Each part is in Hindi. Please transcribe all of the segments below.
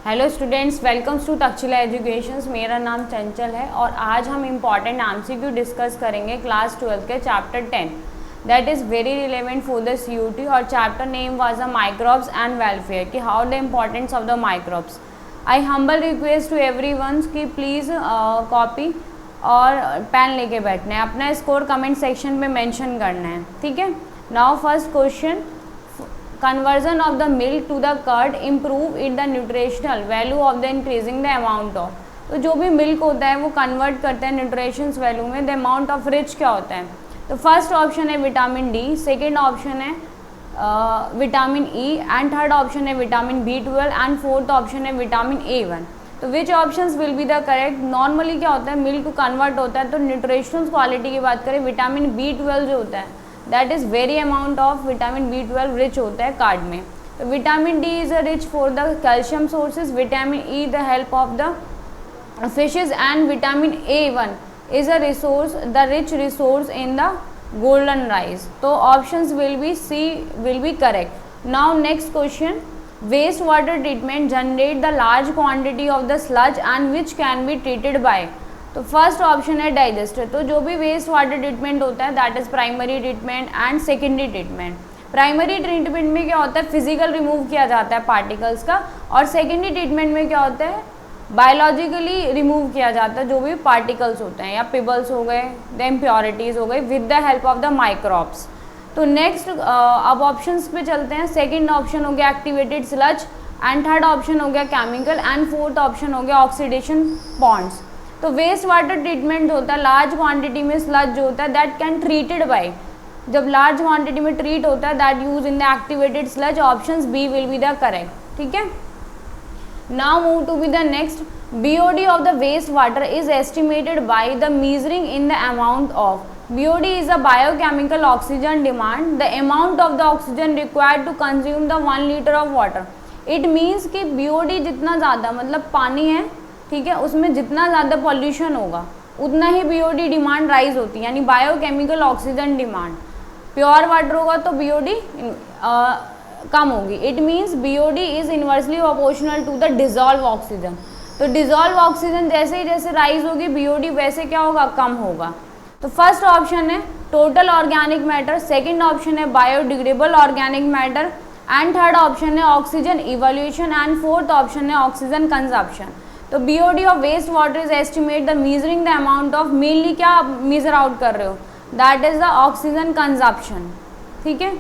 Hello students, welcomes to Takshashila educations. मेरा नाम चंचल है और आज हम इम्पॉर्टेंट एमसीक्यू डिस्कस करेंगे क्लास 12 के chapter 10 that is very relevant for the CUET. और chapter name was the microbes and welfare, कि how the importance of the microbes. I humble request to everyone कि प्लीज़ कॉपी और पेन लेके बैठना है, अपना स्कोर कमेंट सेक्शन में मेंशन करना है, ठीक है। Now first question, conversion of the milk to the curd improve in the nutritional value of the increasing the amount of। तो जो भी मिल्क होता है वो कन्वर्ट करते हैं न्यूट्रिशंस वैल्यू में। द अमाउंट ऑफ रिच क्या होता है? तो फर्स्ट ऑप्शन है विटामिन डी, सेकेंड ऑप्शन है vitamin E and third option है vitamin B12 and fourth option है विटामिन A1। तो which options will be the correct? Normally क्या होता है, मिल्क कन्वर्ट होता है तो न्यूट्रिशंस क्वालिटी की बात करें, विटामिन B12 जो होता है that is very amount of vitamin B12 rich होता है कार्ड में। तो vitamin D is a rich for the calcium sources, vitamin E the help of the fishes and vitamin A1 is a resource the rich resource in the golden rice. तो options will be c will be correct. Now next question, waste water treatment generate the large quantity of the sludge and which can be treated by. तो फर्स्ट ऑप्शन है डाइजेस्टर। तो जो भी वेस्ट वाटर ट्रीटमेंट होता है that is primary treatment and secondary treatment. Primary treatment में क्या होता है, फिजिकल रिमूव किया जाता है पार्टिकल्स का, और सेकेंडरी ट्रीटमेंट में क्या होता है, बायोलॉजिकली रिमूव किया जाता है जो भी पार्टिकल्स होते हैं या पिबल्स हो गए, द इम्प्योरिटीज़ हो गई with the help of the microbes. तो नेक्स्ट अब ऑप्शंस पे चलते हैं। सेकेंड ऑप्शन हो गया activated sludge and third option हो गया केमिकल एंड फोर्थ ऑप्शन हो गया ऑक्सीडेशन पॉन्ड्स। तो वेस्ट वाटर ट्रीटमेंट होता है लार्ज क्वांटिटी में स्लज जो होता है दैट कैन ट्रीटेड बाय, जब लार्ज क्वांटिटी में ट्रीट होता है that use in the activated sludge. Options B will be the correct, ठीक है। Now move to B the next, BOD of the waste water is estimated by the measuring in the amount of. BOD is a biochemical oxygen demand, the amount of the oxygen required to consume the 1 litre of water. It means कि BOD जितना ज़्यादा, मतलब पानी है, ठीक है, उसमें जितना ज़्यादा पॉल्यूशन होगा उतना ही BOD डिमांड राइज होती है, यानी biochemical oxygen demand. Pure water होगा तो BOD कम होगी। It means BOD is inversely proportional to the dissolve oxygen. तो डिजॉल्व ऑक्सीजन जैसे ही जैसे राइज होगी BOD वैसे क्या होगा, कम होगा। तो फर्स्ट ऑप्शन है total organic matter, second option है biodegradable organic matter and third option है oxygen evolution and fourth option है ऑक्सीजन कंजप्शन। तो BOD of waste water is estimate the measuring the amount of, mainly क्या आप मीजर आउट कर रहे हो, that is the oxygen consumption, ठीक है।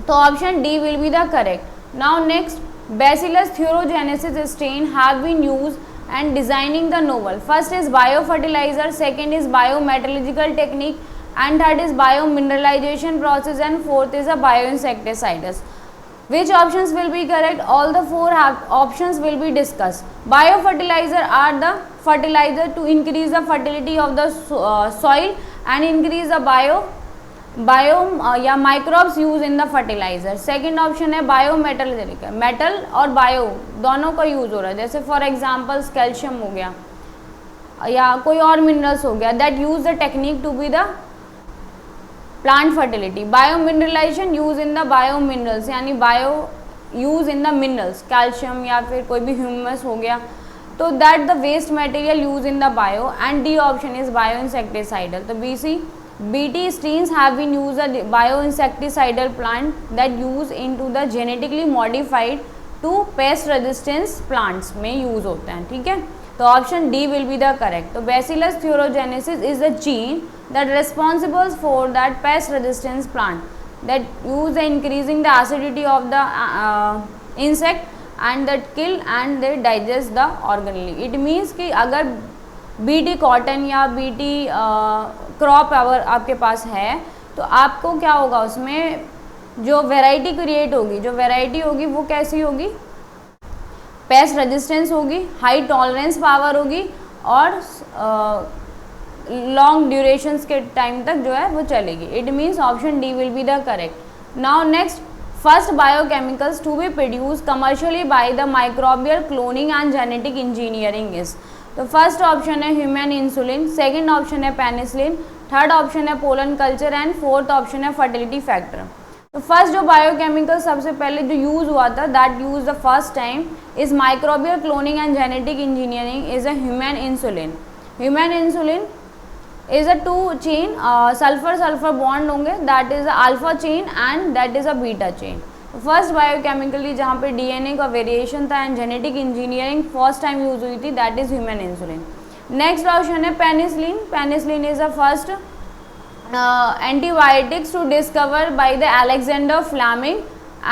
तो option D will be the correct. Now next, bacillus thuringiensis strain have been use and designing the novel. First is bio fertiliser, second is bio metallurgical technique and third is bio mineralisation process and fourth is a bio insecticides. Which options will be correct? All the four options will be discussed. Biofertilizer are the fertilizer to increase the fertility of the soil and increase the biome या microbes used in the fertilizer. Second option है biometal, metal और bio दोनों का यूज़ हो रहा है, जैसे फॉर एग्जाम्पल कैल्शियम हो गया या कोई और मिनरल्स हो गया, that use the technique to B the plant fertility. Bio mineralization use in the bio minerals, यानी bio use in the minerals, calcium या फिर कोई भी ह्यूमस हो गया, तो that the waste material use in the bio. And d option is bio insecticidal. तो BT strains have been used a bio insecticidal plant that use in to the genetically modified to pest resistance plants में यूज होता है, ठीक है। तो option D will be the correct. तो bacillus thuringiensis is the gene that responsible for that pest resistance plant that use the increasing the acidity of the insect and that kill and they digest the organelle. It means कि अगर BT कॉटन या BT क्रॉप अगर आपके पास है तो आपको क्या होगा, उसमें जो वेराइटी क्रिएट होगी, जो वेराइटी होगी वो कैसी होगी, पेस्ट रेजिस्टेंस होगी, हाई टॉलरेंस पावर होगी और लॉन्ग ड्यूरेशंस के टाइम तक जो है वो चलेगी। It means option D will be the correct. Now next, first biochemicals to be produce commercially by the microbial cloning and genetic engineering is. तो फर्स्ट ऑप्शन है ह्यूमन इंसुलिन, सेकेंड ऑप्शन है पेनिसिलिन, थर्ड ऑप्शन है pollen culture and fourth option है फर्टिलिटी फैक्टर। तो फर्स्ट जो बायोकेमिकल सबसे पहले जो यूज़ हुआ था, that use the first time is microbial cloning and genetic engineering is a human insulin. Human insulin is a 2 chain sulphur sulphur bond होंगे, that is a alpha chain and that is a beta chain. First biochemically जहाँ पे डीएनए का वेरिएशन था and genetic engineering first time use हुई थी, that is human insulin. Next option है penicillin. Penicillin is the first antibiotics to discover by the Alexander Fleming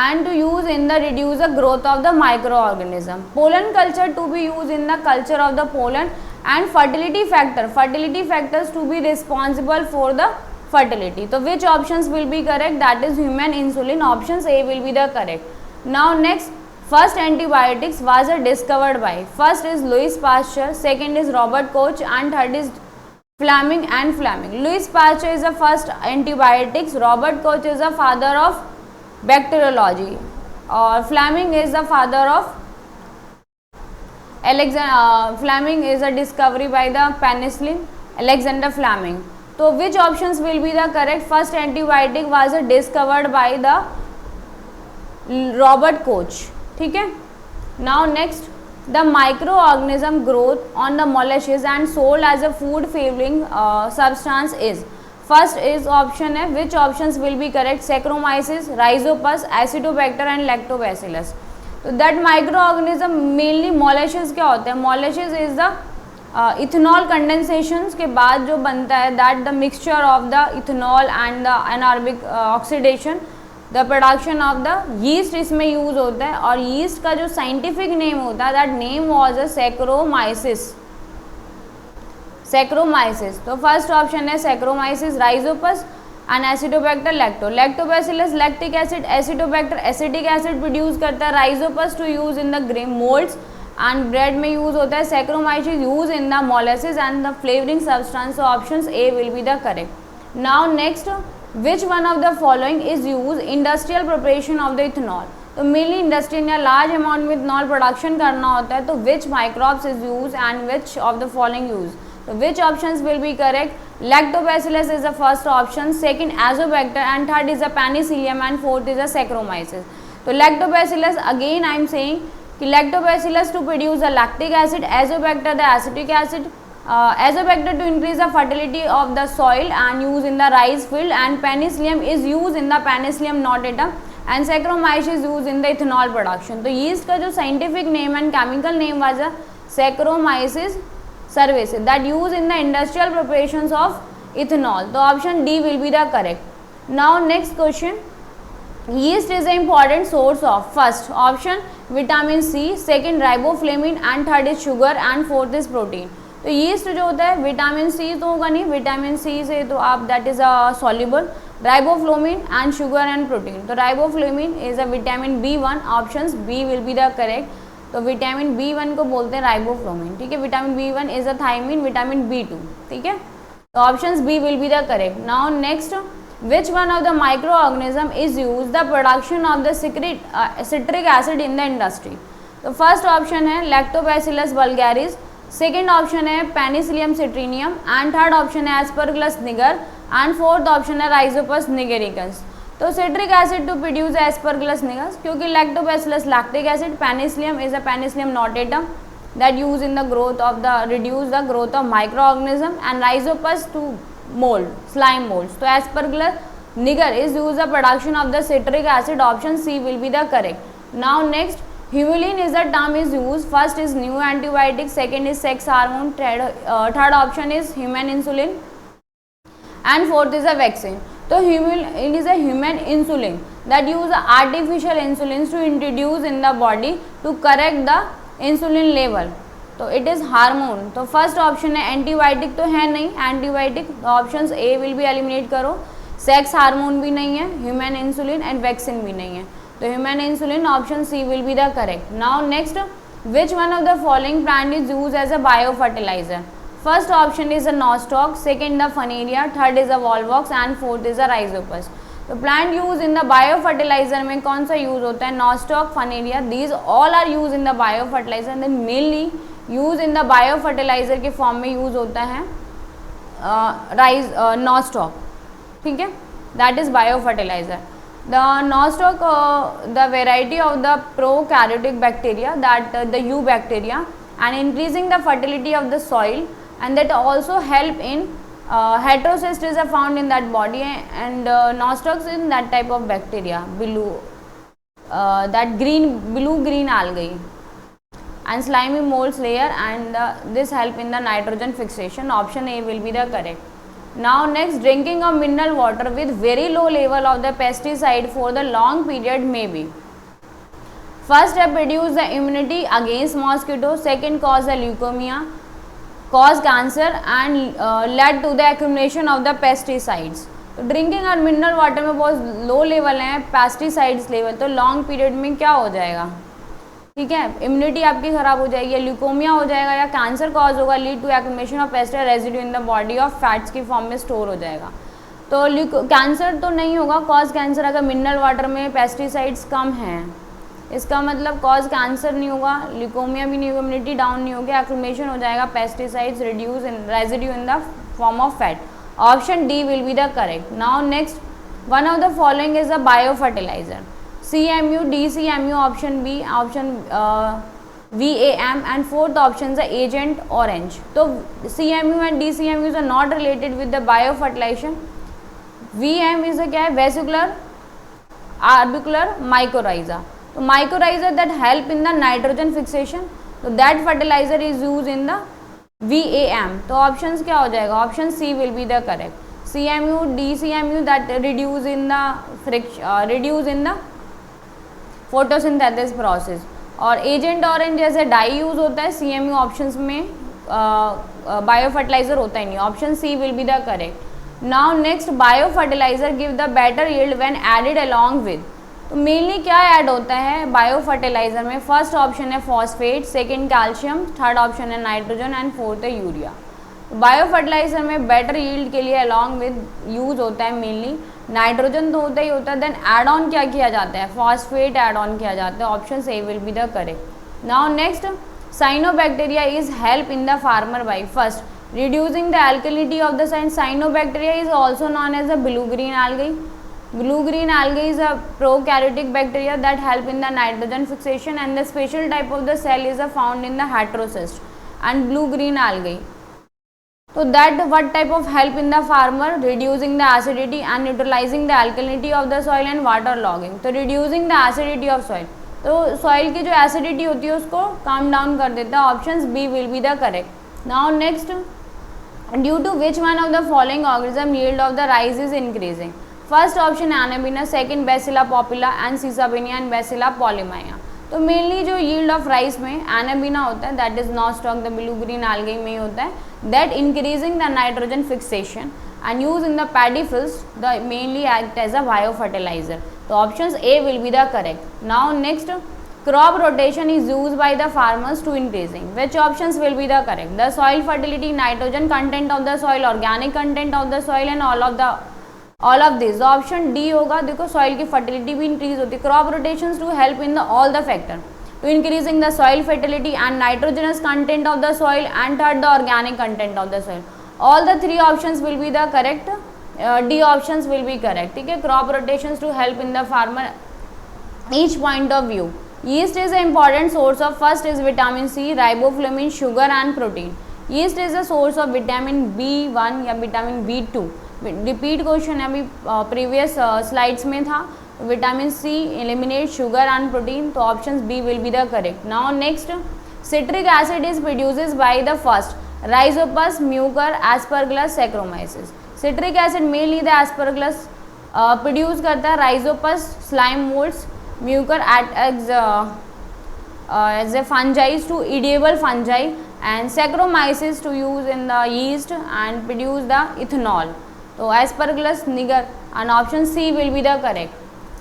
and to use in the reduce the growth of the microorganism. Pollen culture to be used in the culture of the pollen and fertility factors to be responsible for the fertility. So which options will be correct? That is human insulin. Options A will be the correct. Now next, first antibiotics was discovered by, first is Louis Pasteur, second is Robert Koch and third is Fleming and Fleming. Louis Pasteur is the first antibiotics, Robert Koch is the father of bacteriology, or Fleming is the father of Fleming is a discovery by the penicillin, Alexander Fleming. So which options will be the correct? First antibiotic was discovered by the Robert Koch. ठीक है. Now next, the microorganism growth on the molasses and sold as a food flavoring substance is, first is option है, which options will be correct? Saccharomyces, Rhizopus, Acidobacter and Lactobacillus. तो that microorganism mainly molasses क्या होते हैं? Molasses is the ethanol condensation के बाद जो बनता है, that the mixture of the ethanol and the anaerobic oxidation, the production of the yeast इसमें यूज होता है. और यीस्ट का जो साइंटिफिक नेम होता है, that name was a Saccharomyces. Saccharomyces. तो फर्स्ट ऑप्शन है Saccharomyces, Rhizopus and Acetobacter lacto. Lactobacillus lactic acid, Acetobacter acetic acid produce करता है, Rhizopus to use in the grain moulds and bread में यूज होता है, Saccharomyces use in the molasses and the flavouring substance. So option A will be the correct. Now next, which one of the following is used industrial preparation of the ethanol. तो मेनली इंडस्ट्री या लार्ज अमाउंट में इथेनॉल प्रोडक्शन करना होता है, तो which microbes is use and which of the following use. तो which options will be correct? Lactobacillus is the first option, second Azotobacter and third is the Penicillium and fourth is the Saccharomyces. तो Lactobacillus again I am saying कि Lactobacillus to produce the lactic acid, Azotobacter the acetic acid, Azobacter to increase the fertility of the soil and use in the rice field, and penicillium is used in the penicillium notatum and Saccharomyces is used in the ethanol production. तो yeast का जो scientific name and chemical name was Saccharomyces cerevisiae that used in the industrial preparations of ethanol. तो option D will be the correct. Now next question, yeast is an important source of, first option vitamin C, second riboflavin and third is sugar and fourth is protein. तो यीस्ट जो होता है विटामिन सी तो होगा नहीं, विटामिन सी से तो आप that is a soluble, riboflavin and sugar and protein. तो riboflavin is a vitamin B1, options B will be the correct. तो विटामिन B1 को बोलते हैं राइबोफ्लोमिन. ठीक है, vitamin B1 is a thiamine, vitamin B2. ठीक है, तो options B will be the correct. Now next, which one of the microorganism is use the production of the citric acid in the industry. तो फर्स्ट ऑप्शन है लैक्टोबैसिलस वल्गैरिस, सेकेंड ऑप्शन है Penicillium citrinum and third option है Aspergillus niger and fourth option है राइजोपस निगेरिकस. तो citric acid to produce Aspergillus niger, क्योंकि Lactobacillus lactic acid, Penicillium is a Penicillium notatum that use in the growth of the reduce the growth of microorganism and Rhizopus to mould slime moulds. तो Aspergillus niger is use the production of the citric acid. Option C will be the correct. Now next, Humulin is the term is used, first is new antibiotic, second is sex hormone, third option is human insulin and fourth is a vaccine. So humulin is a human insulin that use artificial insulins to introduce in the body to correct the insulin level. तो इट इज़ हार्मोन. तो फर्स्ट ऑप्शन है एंटीबायोटिक, तो है नहीं antibiotic, option A will be eliminate करो. सेक्स हार्मोन भी नहीं है, ह्यूमन इंसुलिन एंड वैक्सीन भी नहीं है. तो human insulin option C will be the correct. Now next, which one of the following plant is use as a bio fertiliser. First option is a Nostoc, second the Funaria, third is a Volvox and fourth is a Rhizopus. तो plant use in the bio fertiliser में कौन सा यूज होता है? Nostoc, Funaria, these all are use in the bio fertiliser. Then mainly use in the bio fertiliser के फॉर्म में यूज होता है नॉस्टॉक. ठीक है, that is bio fertiliser. The nostoc, the variety of the prokaryotic bacteria, that the U bacteria, and increasing the fertility of the soil, and that also help in heterocyst is found in that body, and nostocs in that type of bacteria below, that blue green algae and slimy molds layer, and this help in the nitrogen fixation. Option A will be the correct. Now next, drinking of mineral water with very low level of the pesticide for the long period may be: first step, reduce the immunity against mosquito; second, cause the leukemia, cause cancer, and led to the accumulation of the pesticides. तो ड्रिंकिंग और मिनरल वाटर में बहुत लो लेवल है पेस्टिसाइड्स लेवल, तो लॉन्ग पीरियड में क्या हो जाएगा, ठीक है, इम्यूनिटी आपकी खराब हो जाएगी, या ल्यूकोमिया हो जाएगा, या कैंसर कॉज होगा, lead to accumulation of pesticide residue in the body of fats की फॉर्म में स्टोर हो जाएगा। तो कैंसर तो नहीं होगा, कॉज कैंसर अगर मिनरल वाटर में पेस्टिसाइड्स कम हैं, इसका मतलब कॉज कैंसर नहीं होगा, ल्यूकोमिया भी नहीं होगा, इम्यूनिटी डाउन नहीं होगी, एक्यूमुलेशन हो जाएगा pesticides reduce in residue in the form of fat. Option D will be the correct. Now next, one of the following is a bio fertiliser: CMU, DCMU, option B, option VAM, and fourth option is Agent Orange. So CMU and DCMUs are not related with the biofertilization. VM is a क्या है, vesicular orbicular mycorrhiza. So mycorrhiza that help in the nitrogen fixation. So that fertilizer is used in the VAM. तो options क्या हो जाएगा, option C will be the correct. CMU, DCMU that reduce in the photosynthesis process, और एजेंट ऑरेंज जैसे डाई यूज होता है, CMU ऑप्शंस में बायो फर्टिलाइजर होता ही नहीं। Option C will be the correct. Now next, bio fertiliser give the better yield when added along with. तो मेनली क्या ऐड होता है बायो फर्टिलाइजर में? फर्स्ट ऑप्शन है phosphate, second calcium, third option है नाइट्रोजन, एंड फोर्थ है यूरिया। बायो फर्टिलाइजर में बेटर यील्ड के लिए अलोंग विद यूज होता है मेनली नाइट्रोजन, तो होता ही होता है। देन एड ऑन क्या किया जाता है, फॉस्फेट एड ऑन किया जाता है। Option A will be the correct. Now next, cyanobacteria is help in the farmer by first reducing the alkalinity of the soil. Cyanobacteria is also known as the blue green algae. Blue green algae is a prokaryotic bacteria that help in the nitrogen fixation, and the special type of the cell is found in the heterocyst and blue green algae. So that what type of help in the farmer? Reducing the acidity and neutralizing the alkalinity of the soil and water logging. तो reducing the acidity of soil, तो soil की जो acidity होती है उसको calm down कर देता है। Options B will be the correct. Now next, due to which one of the following organism yield of the rice is increasing? First option Anabaena, second Bacilla popula, and Caesapinia and Bacilla polymyia. तो मेनली जो यील्ड ऑफ राइस में एनाबीना होता है, that is Nostoc, the blue green algae में होता है, that increasing the nitrogen fixation and use in the paddy fields, the mainly act as a bio fertiliser. तो option A will be the correct. Now next, crop rotation is use by the farmers to increasing, which options will be the correct? The soil fertility, nitrogen content of the soil, organic content of the soil, and all of this. Option D होगा। देखो सॉइल की फर्टिलिटी भी इंक्रीज होती है। Crop rotations to help in the all the factor to increasing the soil fertility and nitrogenous content of the soil, and third the organic content of the soil. All the three options will be the correct. D options will be correct, ठीक है। Crop rotations to help in the farmer each point of view. Yeast is an important source of, first is vitamin C, riboflavin, sugar and protein. Yeast is a source of vitamin B1 या vitamin B2. रिपीट क्वेश्चन अभी प्रीवियस स्लाइड्स में था। Vitamin C, eliminate sugar and protein, तो option B will be the correct. Now next, citric acid is produces by the first Rhizopus, Mucor, Aspergillus, Saccharomyces. Citric acid mainly the Aspergillus produce करता है, Rhizopus slime moulds, Mucor as a fungi to edible fungi, and Saccharomyces to use in the yeast and produce the ethanol. So Aspergillus niger, and option C will be the correct.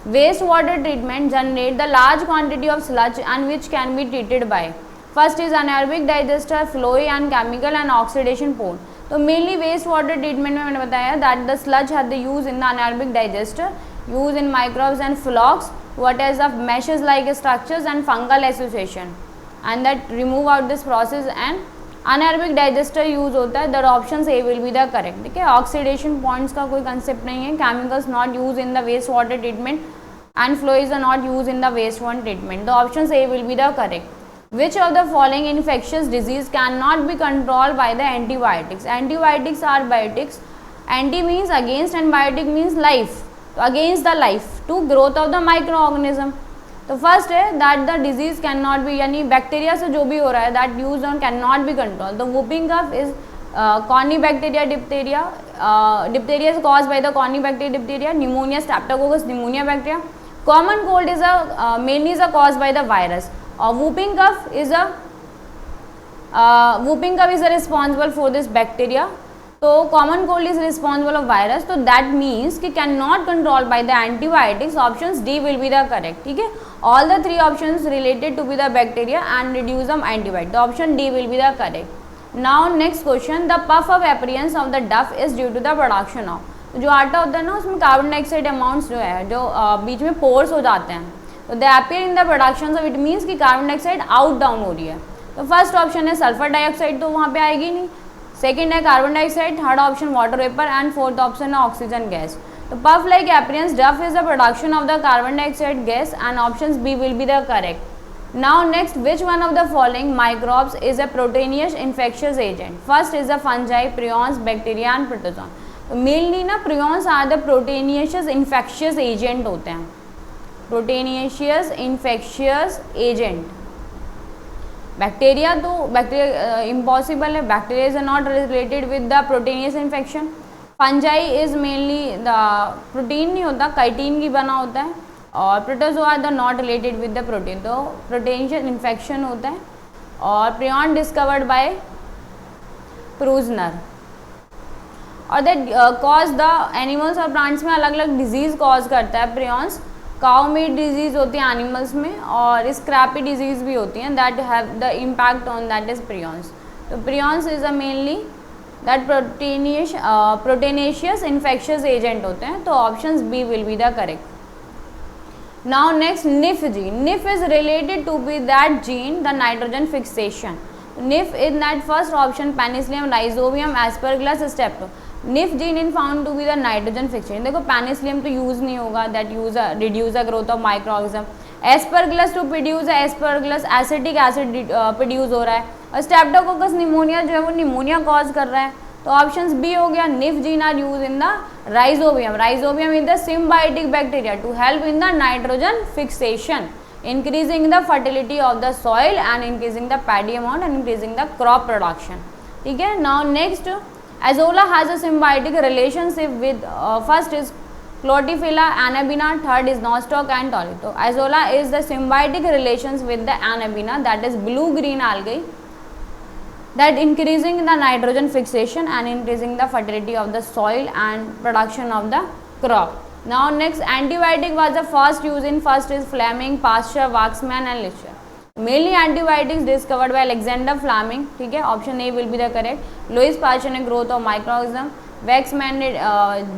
Wastewater treatment generate the large quantity of sludge and which can be treated by, first is anaerobic digester, flow and chemical and oxidation pond. तो मेनली वेस्ट वाटर ट्रीटमेंट में मैंने बताया that the sludge had the use in the anaerobic digester, use in microbes and phlox, what is of meshes like structures and fungal association, and that remove out this process and anaerobic digester use होता है, that option A will be the correct. ठीक है, ऑक्सीडेशन पॉइंट्स का कोई कंसेप्ट नहीं है। Chemicals not use in the waste water treatment and fluids are not use in the waste water treatment, the option A will be the correct. Which of the following infectious disease cannot be controlled by the antibiotics? Antibiotics are biotics. Anti means against and biotic means life. Against the life to growth of the microorganism. तो फर्स्ट है that the disease can not be, यानी बैक्टीरिया से जो भी हो रहा है that use on can not be control. The whooping cough is Corynebacterium diphtheria, diphtheria is caused by the Corynebacterium diphtheria, pneumonia Streptococcus pneumonia bacteria, common cold is mainly is caused by the virus, और whooping cough is a responsible for this bacteria. तो common cold is responsible of virus, तो that means कि cannot control by the antibiotics, options D will be the correct. ठीक है, all the three options related to be the bacteria and reduce the antibiotic, the option D will be the correct. Now next question, the puff of appearance of the duff is due to the production of, जो आटा होता है ना उसमें कार्बन डाइऑक्साइड अमाउंट्स जो है जो बीच में पोर्स हो जाते हैं, तो they appear in the production of, it means कि कार्बन डाइऑक्साइड आउट डाउन हो रही है। तो फर्स्ट ऑप्शन है सल्फर डाइऑक्साइड, तो वहाँ पे आएगी नहीं। सेकंड है carbon dioxide, third option water vapour and fourth option है ऑक्सीजन गैस। तो puff like appearance dough is the production of the carbon dioxide gas and option B will be the correct. Now next, which one of the following microbes is a proteinaceous infectious agent? First is a fungi, prions, bacteria and protozoan. तो मेनली ना prions are the proteinaceous infectious agent होते हैं, प्रोटेनिशियस इन्फेक्शियस एजेंट। बैक्टीरिया तो बैक्टीरिया इम्पॉसिबल है, bacteria is not related with the proteinaceous infection. Fungi is mainly the protein नहीं होता, काइटिन की बना होता है, और protozoa the not related with the protein, तो प्रोटेनियस इन्फेक्शन होता है। और प्रियॉन डिस्कवर्ड बाय प्रूजनर, और दैट कॉज द एनिमल्स और प्लांट्स में अलग अलग डिजीज कॉज करता है प्रियॉन्स। काउ मीट डिजीज होती है एनिमल्स में, और स्क्रैपी डिजीज भी होती हैं that have the impact on that is prions. तो prions is a mainly that proteinaceous infectious agent होते हैं, तो option B will be the correct. Now next, nif gene, nif is related to be that gene the nitrogen fixation. Nif in that first option Penicillium, Rhizobium, Aspergillus, strepto. Nif gene in found to B the nitrogen fixation. देखो पेनिसिलियम तो यूज नहीं होगा, that use reduce the growth of microorganism. Aspergillus to produce Aspergillus acetic acid produce हो रहा है, और स्ट्रेप्टोकोकस निमोनिया जो है वो निमोनिया कॉज कर रहा है, तो ऑप्शन बी हो गया। Nif gene are use in the rhizobium, rhizobium is the symbiotic bacteria to help in the nitrogen fixation, increasing the fertility of the soil and increasing the paddy amount and increasing the crop production. ठीक है, now next, azolla has a symbiotic relationship with first is Chlorofilla, Anabaena, third is Nostoc and Tolly. तो azolla is the symbiotic relations with the Anabaena, that is blue green algae, that increasing the nitrogen fixation and increasing the fertility of the soil and production of the crop. Now next, antibiotic was the first used in, first is Fleming, Pasteur, Waxman and Lister. Mainly antibiotics discovered by Alexander Fleming, ठीक है, option A will be the correct. Louis Pasteur ने ग्रोथ ऑफ माइक्रोऑर्गेनिज्म, वैक्समैन ने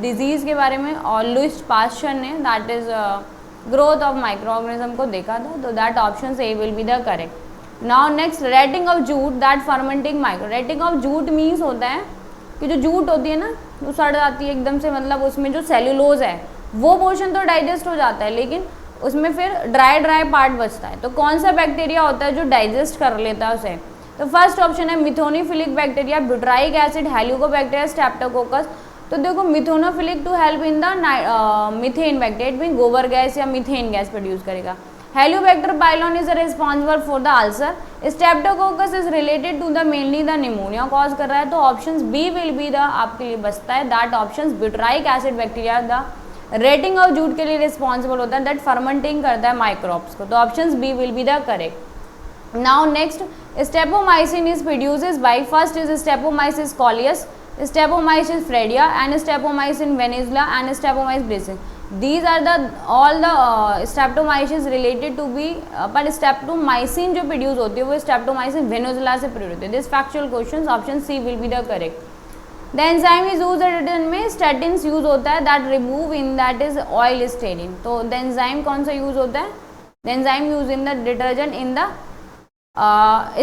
डिजीज के बारे में, और लुइस पास्चर ने that is growth of microorganism को देखा था, तो that option A will be the correct. Now next, retting of jute that fermenting micro. Retting of jute means होता है कि जो जूट होती है ना वो सड़ जाती है एकदम से, मतलब उसमें जो सेल्यूलोज है वो पोर्शन तो डाइजेस्ट हो जाता है, लेकिन उसमें फिर ड्राई पार्ट बचता है। तो कौन सा बैक्टीरिया होता है जो डाइजेस्ट कर लेता है उसे? तो फर्स्ट ऑप्शन है methanophilic bacteria, butyric acid, helicobacteria, Streptococcus. तो देखो methanophilic to help in the methane bacteria में गोबर गैस या मीथेन गैस प्रोड्यूस करेगा। Helicobacter pylori is responsible for the ulcer. Streptococcus is related to the mainly the pneumonia cause कर रहा है, तो option B will be the आपके लिए बचता है that option butyric acid bacteria the retting of jute के लिए रिस्पॉन्सिबल होता है, दैट फर्मेंटिंग करता है माइक्रोब्स को, तो option B will be the correct. Now next, streptomycin is produces by, first is Streptomyces colius, Streptomyces fradiae and streptomycin venezuelae and Streptomyces brasis. These are the all the streptomyces related to be पर स्टेप्टोमाइसिन जो प्रोड्यूस होती है वो स्टेप्टोमाइसिन वेनेजुला से प्रोड्यूस होती है। This factual question option C will be the correct. The enzyme is use detergent में स्टैटिन्स यूज होता है that remove in that is oil stain. तो द एंजाइम कौन सा यूज होता है? The enzyme use in the detergent in the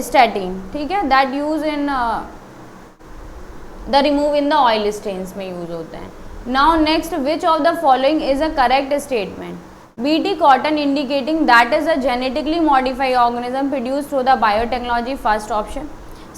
statin, ठीक है, that use in the remove in the oil stains में यूज होते हैं. Now next, which of the following is a correct statement? BT cotton indicating that is a genetically modified organism produced through the biotechnology, first option.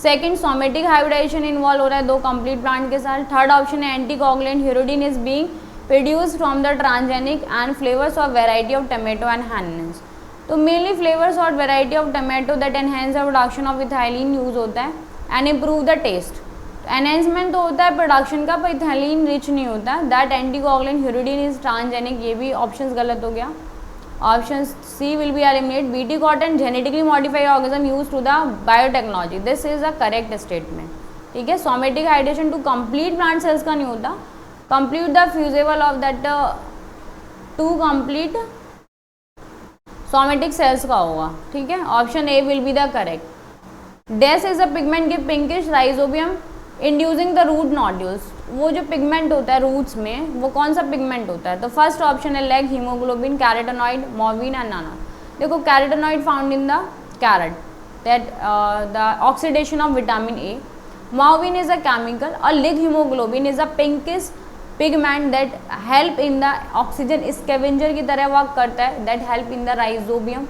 Second, somatic hybridisation involve हो रहा है दो कंप्लीट प्लांट के साथ. थर्ड ऑप्शन है anticoagulant hirudin is being produced from the transgenic and flavours of variety of tomato and enhance. तो मेनली फ्लेवर्स और variety of tomato that enhance the production of ethylene use होता है and improve the taste. Enhancement तो होता है प्रोडक्शन का, पर इथाइलिन रिच नहीं होता. That anticoagulant hirudin is transgenic, ये भी ऑप्शन गलत हो गया. Option C will be eliminate. BT cotton genetically modified organism use to the biotechnology, this is a correct statement. ठीक है, somatic hybridisation to complete plant cells का नहीं होता, complete the fusible of that to complete somatic cells का होगा. ठीक है, option A will be the correct. This is a pigment give pinkish rhizobium inducing the root nodules. वो जो पिगमेंट होता है रूट्स में, वो कौन सा पिगमेंट होता है? तो फर्स्ट ऑप्शन है leg, haemoglobin, carotenoid, morphine and नाना. देखो carotenoid found in the carrot, that the oxidation of vitamin A. Morphine is a chemical और leg haemoglobin is a pinkish pigment that help in the oxygen scavenger की तरह वर्क करता है, that help in the Rhizobium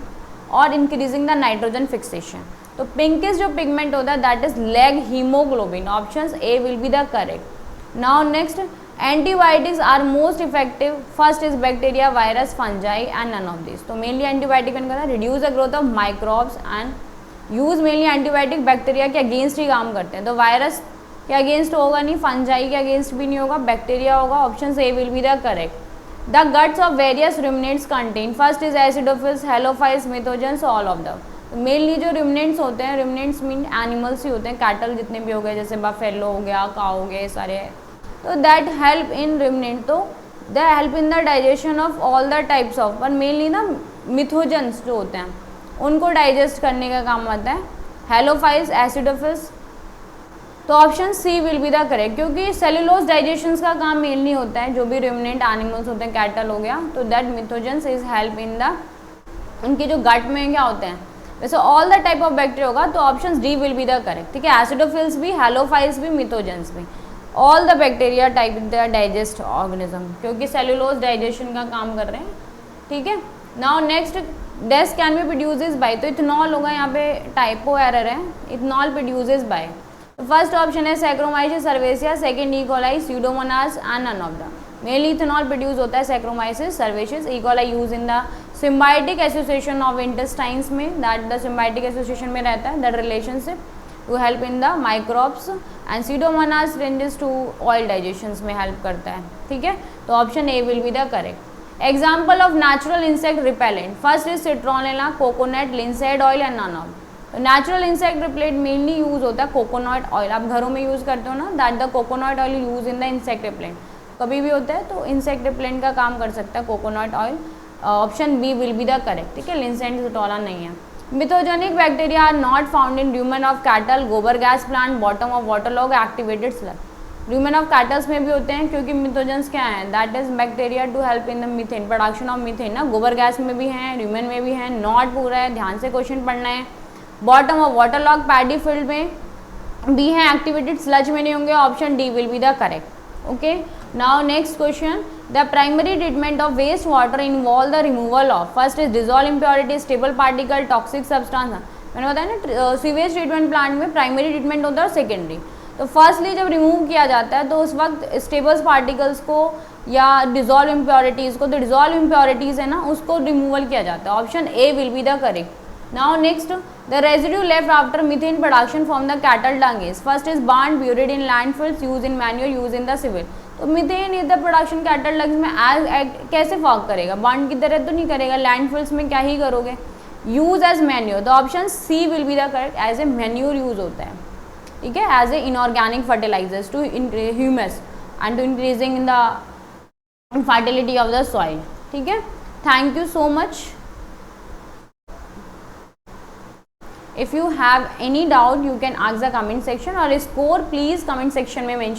और इंक्रीजिंग द नाइट्रोजन फिक्सेशन. तो पिंकिश जो पिगमेंट होता है that is leg haemoglobin. Option A will be the correct. Now next, antibiotics are most effective. First is bacteria, virus, fungi and none of this. तो मेनली एंटीबायोटिक मैंने कहा था reduce the growth of microbes and use mainly antibiotic bacteria के अगेंस्ट ही काम करते हैं. तो वायरस के अगेंस्ट होगा नहीं, फंजाई के अगेंस्ट भी नहीं होगा, बैक्टीरिया होगा. Option A will be the correct. The guts of various ruminants contain. First is acidophiles, halophiles, methanogens, all of the. Mainly जो रुमिनेंट्स होते हैं, रुमिनेंट्स मीन एनिमल्स ही होते हैं, कैटल जितने भी हो गए, जैसे बफेलो हो गया, काउ हो गए, सारे. तो दैट हेल्प इन रुमिनेंट, तो they help in the digestion of all the types of, पर मेनली ना मिथोजेंस जो होते हैं उनको डाइजेस्ट करने का काम आता है. Halophiles, acidophiles. तो option C will be the correct, क्योंकि सेलुलोज डाइजेशन का काम मेनली होता है जो भी रुमिनेंट एनिमल्स होते हैं, कैटल हो गया. तो that methanogens is help in the, उनके जो गट में क्या होते हैं, वैसे all the type of bacteria होगा. तो option D will be the correct. ठीक है, एसिडोफिल्स भी, हेलोफाइल्स भी, मिथोजेंस भी, all the bacteria type the digest organism, क्योंकि सेलुलोज डाइजेशन का काम कर रहे हैं. ठीक है, now next, these can be produces by. तो इथेनॉल होगा, यहाँ पे टाइपो एरर है, ethanol produces by. First option है Saccharomyces cerevisiae, second E coli, Pseudomonas and none of the. Mainly ethanol produce होता है Saccharomyces cerevisiae. E coli use in the symbiotic association of intestines में, दैट द सिम्बायोटिक एसोसिएशन में रहता है, that relationship to help in the microbes. And Pseudomonas ranges to oil digestion में हेल्प करता है. ठीक है, तो option A will be the correct. Example of natural insect repellent. First is citronella, coconut, linseed oil and none of. तो natural insect repellent mainly use होता है कोकोनट ऑयल. आप घरों में यूज करते हो ना, that the coconut oil use in the insect repellent. कभी भी होता है तो इंसेक्ट रिपेलेंट का काम कर सकता है coconut oil. Option B will be the correct. ठीक है, लिंसेड सिटोला नहीं है. Methanogenic bacteria are not found in rumen of cattle, गोबर gas plant, bottom of waterlog, activated sludge. Rumen of cattles में भी होते हैं, क्योंकि मिथोजेंस क्या है, that is bacteria to help in the methane, production of methane ना. गोबर गैस में भी हैं, र्यूमेन में भी हैं, नॉट पूरा है, ध्यान से क्वेश्चन पढ़ना है. Bottom of waterlog, paddy field में भी हैं, एक्टिवेटेड स्लज में नहीं होंगे. Option D will be the correct. Okay, now next question, the primary treatment of waste water involve the removal of. First is dissolve impurity, stable particle, toxic substance. मैंने बताया ना सीवेज ट्रीटमेंट प्लांट में प्राइमरी ट्रीटमेंट होता है और सेकेंडरी. तो फर्स्टली जब रिमूव किया जाता है तो उस वक्त स्टेबल पार्टिकल्स को या डिजॉल्व इम्प्योरिटीज़ को, तो डिजॉल्व इम्प्योरिटीज़ है ना, उसको रिमूवल किया जाता है. Option A will be the correct. Now next, the residue left after methane production from the cattle dung is, first is burned, buried in landfills, used in manure, used in the civil. तो methane is the production cattle dungs में एज कैसे फॉर्म करेगा, बर्न की तरह तो नहीं करेगा, लैंडफिल्स में क्या ही करोगे, यूज एज मैन्योर. तो option C will be the correct, as a manure use होता है. ठीक है, as a inorganic fertilisers to humus and to increasing in the fertility of the soil. ठीक है, thank you so much. If you have any doubt you can ask the comment section, और score please comment section में mention.